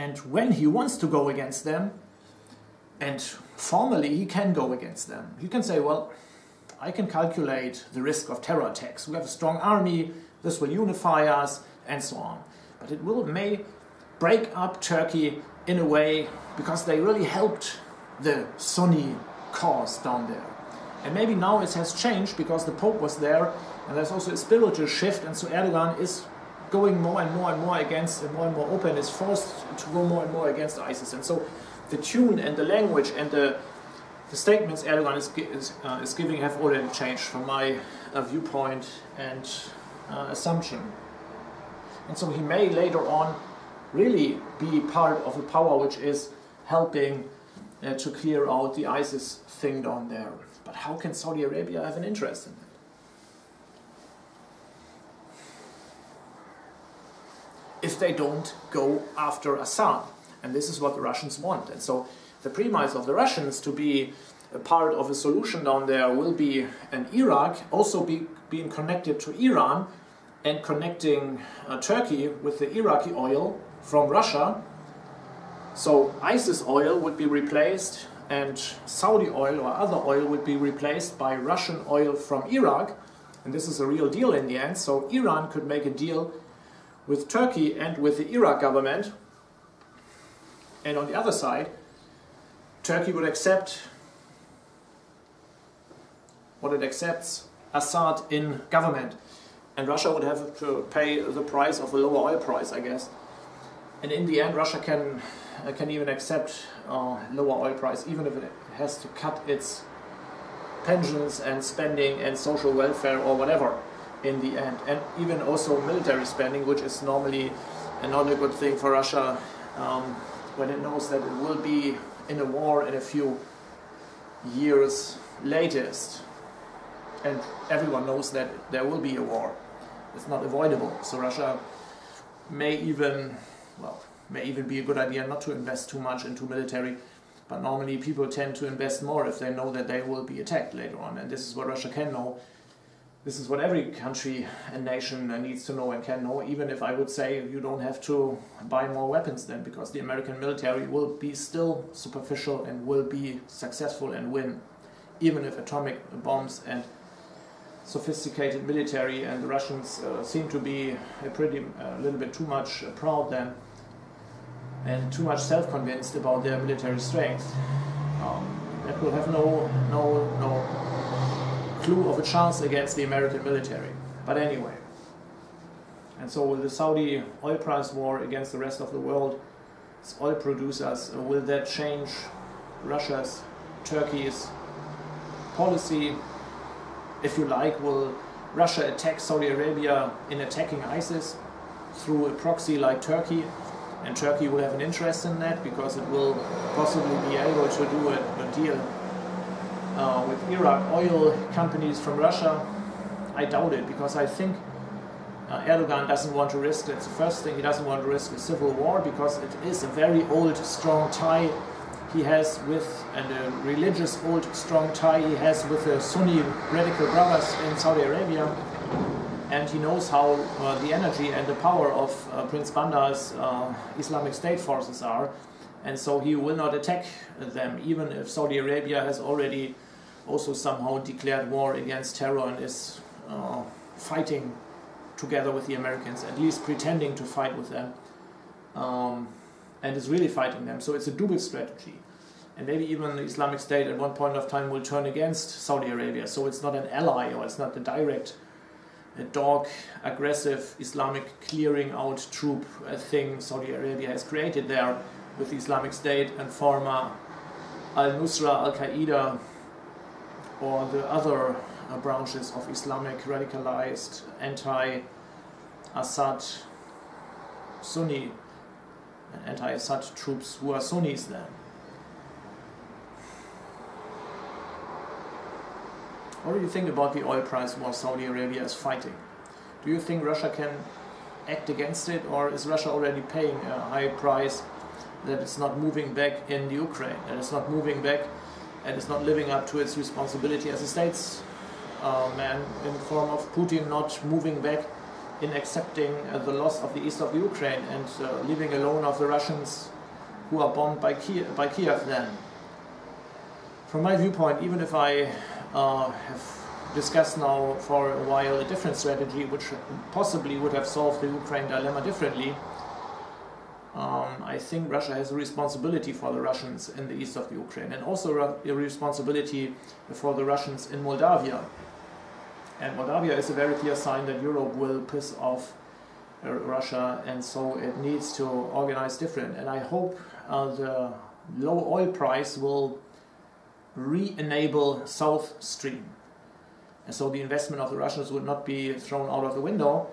and when he wants to go against them, and formally he can go against them. He can say, well, I can calculate the risk of terror attacks. We have a strong army, this will unify us, and so on. But it may break up Turkey in a way because they really helped the Sunni cause down there. And maybe now it has changed because the Pope was there, and there's also a spiritual shift, and so Erdogan is going more and more against, and more open, is forced to go more and more against ISIS. And so the tune and the language and the statements Erdogan is giving have already changed from my viewpoint and assumption. And so he may later on really be part of a power which is helping to clear out the ISIS thing down there. But how can Saudi Arabia have an interest in that? If they don't go after Assad. And this is what the Russians want. And so the premise of the Russians to be a part of a solution down there will be in Iraq, also being connected to Iran and connecting Turkey with the Iraqi oil from Russia. So ISIS oil would be replaced and Saudi oil or other oil would be replaced by Russian oil from Iraq. And this is a real deal in the end. So Iran could make a deal with Turkey and with the Iraq government. And on the other side, Turkey would accept what it accepts, Assad in government. And Russia would have to pay the price of a lower oil price, I guess. And in the end, Russia can even accept lower oil price, even if it has to cut its pensions and spending and social welfare or whatever in the end. And even also military spending, which is normally not a good thing for Russia when it knows that it will be in a war in a few years latest. And everyone knows that there will be a war. It's not avoidable. So Russia may even be a good idea not to invest too much into military, but normally people tend to invest more if they know that they will be attacked later on. And this is what Russia can know. This is what every country and nation needs to know and can know, even if I would say you don't have to buy more weapons then, because the American military will be still superficial and will be successful and win, even if atomic bombs and sophisticated military, and the Russians seem to be a little bit too much proud then and too much self-convinced about their military strength. That will have no clue of a chance against the American military. But anyway, and so will the Saudi oil price war against the rest of the world, oil producers, will that change Russia's, Turkey's policy? If you like, will Russia attack Saudi Arabia in attacking ISIS through a proxy like Turkey? And Turkey will have an interest in that because it will possibly be able to do a deal with Iraq oil companies from Russia. I doubt it, because I think Erdogan doesn't want to risk, that's the first thing, he doesn't want to risk a civil war, because it is a very old, strong tie he has with, and a religious old, strong tie he has with the Sunni radical brothers in Saudi Arabia. And he knows how the energy and the power of Prince Bandar's Islamic State forces are. And so he will not attack them, even if Saudi Arabia has already also somehow declared war against terror and is fighting together with the Americans, at least pretending to fight with them, and is really fighting them. So it's a double strategy. And maybe even the Islamic State at one point of time will turn against Saudi Arabia. So it's not an ally, or it's not the direct dog, aggressive Islamic clearing out troop thing Saudi Arabia has created there with the Islamic State and former Al-Nusra, Al-Qaeda, or the other branches of Islamic radicalized anti-Assad Sunni, anti-Assad troops who are Sunnis then. What do you think about the oil price war Saudi Arabia is fighting? Do you think Russia can act against it, or is Russia already paying a high price that it's not moving back in the Ukraine, that it's not moving back and it's not living up to its responsibility as a statesman in the form of Putin not moving back in accepting the loss of the east of the Ukraine and leaving alone of the Russians who are bombed by Kiev then. From my viewpoint, even if I have discussed now for a while a different strategy which possibly would have solved the Ukraine dilemma differently, I think Russia has a responsibility for the Russians in the east of the Ukraine, and also a responsibility for the Russians in Moldavia. And Moldavia is a very clear sign that Europe will piss off Russia, and so it needs to organize different. And I hope the low oil price will re-enable South Stream. And so the investment of the Russians would not be thrown out of the window,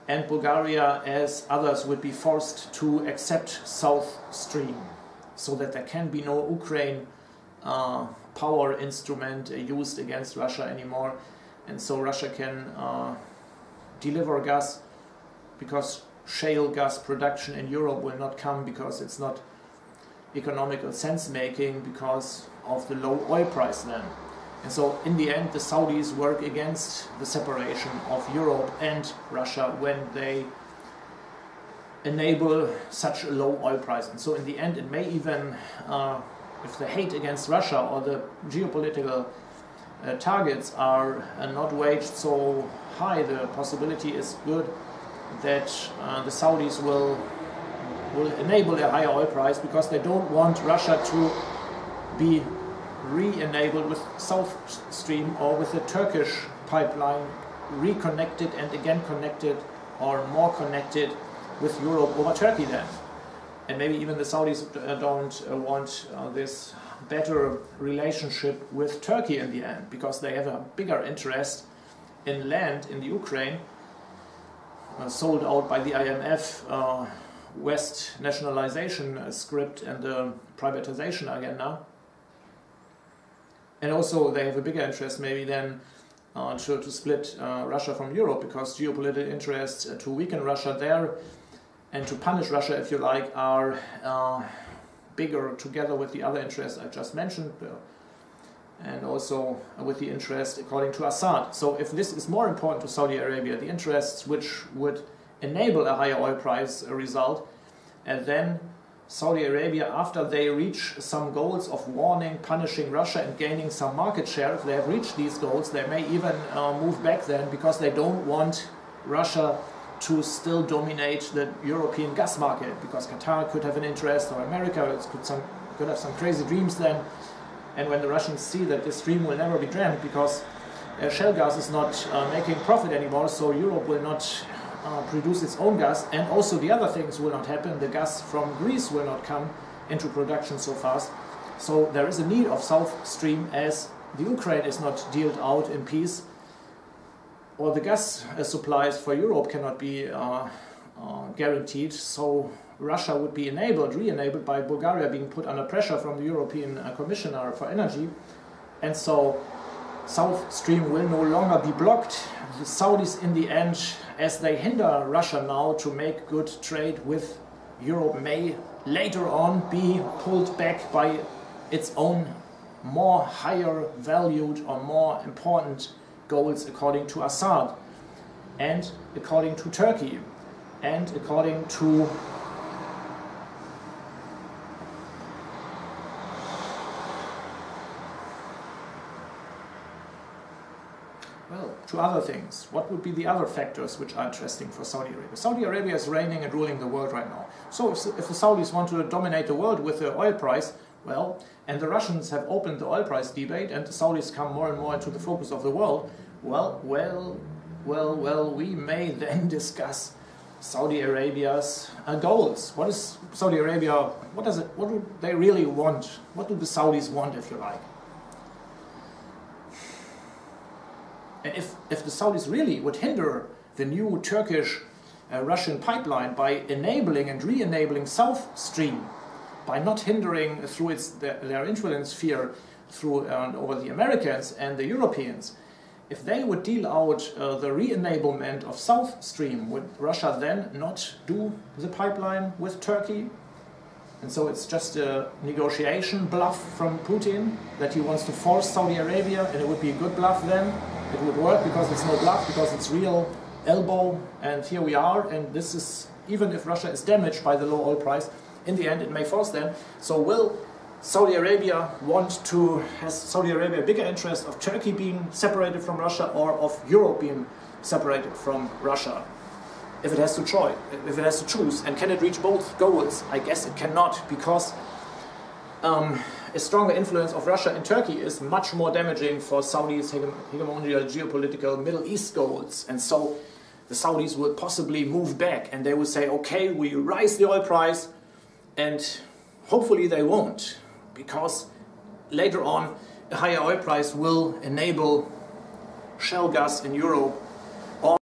and Bulgaria, as others, would be forced to accept South Stream, so that there can be no Ukraine power instrument used against Russia anymore, and so Russia can deliver gas, because shale gas production in Europe will not come, because it's not economical sense-making because of the low oil price then. And so in the end the Saudis work against the separation of Europe and Russia when they enable such a low oil price. And so in the end it may even, if the hate against Russia or the geopolitical targets are not waged so high, the possibility is good that the Saudis will enable a higher oil price, because they don't want Russia to be re-enabled with South Stream or with the Turkish pipeline reconnected and again connected, or more connected, with Europe over Turkey then. And maybe even the Saudis don't want this better relationship with Turkey in the end, because they have a bigger interest in land in the Ukraine, sold out by the IMF West nationalization script and the privatization agenda. And also they have a bigger interest maybe than to split Russia from Europe, because geopolitical interests to weaken Russia there and to punish Russia, if you like, are bigger, together with the other interests I just mentioned, and also with the interest according to Assad. So if this is more important to Saudi Arabia, the interests which would enable a higher oil price result, and then Saudi Arabia, after they reach some goals of warning, punishing Russia and gaining some market share, if they have reached these goals, they may even move back then, because they don't want Russia to still dominate the European gas market, because Qatar could have an interest, or America could have some crazy dreams then. And when the Russians see that this stream will never be jammed, because shale gas is not making profit anymore, so Europe will not produce its own gas, and also the other things will not happen. The gas from Greece will not come into production so fast. So there is a need of South Stream, as the Ukraine is not dealt out in peace, or the gas supplies for Europe cannot be guaranteed. So Russia would be re-enabled by Bulgaria being put under pressure from the European Commissioner for Energy, and so South Stream will no longer be blocked. The Saudis in the end, as they hinder Russia now to make good trade with Europe, may later on be pulled back by its own more higher valued or more important goals, according to Assad and according to Turkey and according to other things. What would be the other factors which are interesting for Saudi Arabia? Saudi Arabia is reigning and ruling the world right now. So if the Saudis want to dominate the world with the oil price, well, and the Russians have opened the oil price debate, and the Saudis come more and more into the focus of the world, well, we may then discuss Saudi Arabia's goals. What is Saudi Arabia, what do they really want? What do the Saudis want, if you like? And if the Saudis really would hinder the new Turkish-Russian pipeline by enabling and re-enabling South Stream, by not hindering through their influence sphere through over the Americans and the Europeans, if they would deal out the re-enablement of South Stream, would Russia then not do the pipeline with Turkey? And so it's just a negotiation bluff from Putin that he wants to force Saudi Arabia, and it would be a good bluff then. It would work because it's no bluff, because it's real elbow, and here we are, and this is, even if Russia is damaged by the low oil price, in the end it may force them. So will Saudi Arabia has Saudi Arabia a bigger interest of Turkey being separated from Russia or of Europe being separated from Russia? If it has to choose, and can it reach both goals? I guess it cannot, because a stronger influence of Russia in Turkey is much more damaging for Saudi's hegemonial geopolitical Middle East goals. And so the Saudis will possibly move back, and they will say, okay, we rise the oil price, and hopefully they won't, because later on a higher oil price will enable shale gas in Europe